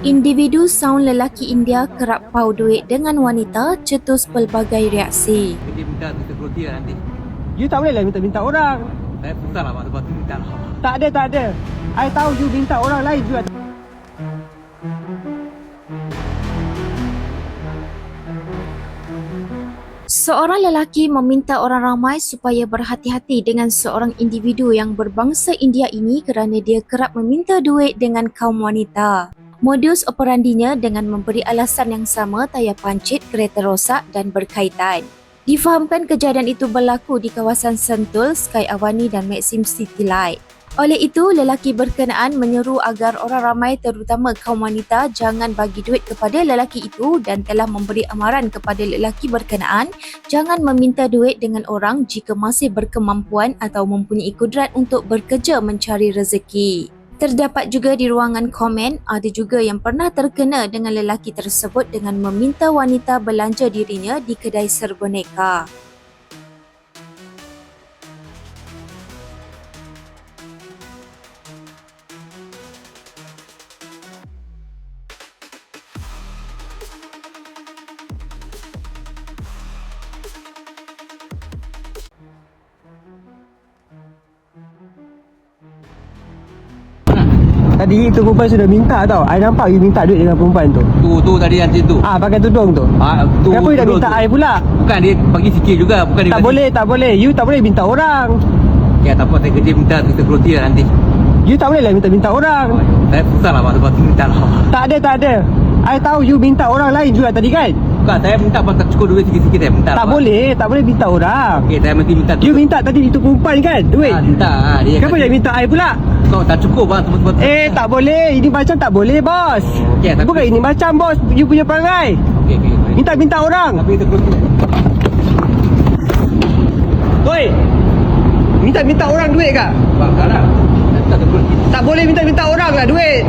Individu saung lelaki India kerap pau duit dengan wanita cetus pelbagai reaksi. Dia minta kita dia nanti. You tak boleh lah minta-minta orang. Saya susah lah sebab tu minta lah. Tak ada. I tahu you minta orang lain juga. Seorang lelaki meminta orang ramai supaya berhati-hati dengan seorang individu yang berbangsa India ini kerana dia kerap meminta duit dengan kaum wanita. Modus operandinya dengan memberi alasan yang sama tayar pancit, kereta rosak dan berkaitan. Difahamkan kejadian itu berlaku di kawasan Sentul, Sky Avani dan Maxim City Light. Oleh itu, lelaki berkenaan menyeru agar orang ramai terutama kaum wanita jangan bagi duit kepada lelaki itu dan telah memberi amaran kepada lelaki berkenaan jangan meminta duit dengan orang jika masih berkemampuan atau mempunyai kudrat untuk bekerja mencari rezeki. Terdapat juga di ruangan komen, ada juga yang pernah terkena dengan lelaki tersebut dengan meminta wanita belanja dirinya di kedai serboneka. Tadi itu perempuan sudah minta tau. I nampak you minta duit dengan perempuan tu. Tu tadi nanti tu. Pakai tudung tu. Tu. Kenapa you dah minta I pula? Bukan dia bagi sikit juga, bukan dia. Tak boleh. You tak boleh minta orang. Ya tak apa, saya kerja minta kita dia nanti. You tak boleh lah minta orang. Saya susah lah sebab tu minta lah. Tak ada. I tahu you minta orang lain juga tadi kan? Bukan, saya minta tak cukup duit sikit-sikit saya minta. Tak boleh minta orang. Okey, saya mesti minta. You minta tadi itu perempuan kan duit? Minta. Dia kenapa dia minta I pula? Kau tak cukup bang sebab. Tak boleh. Ini macam tak boleh bos. Okey, tapi bukan ini macam bos. You punya perangai. Okey. Minta orang. Tapi kita keluar. Oi. Minta orang duit kah? Bang, tak lah. Tak boleh minta orang lah duit.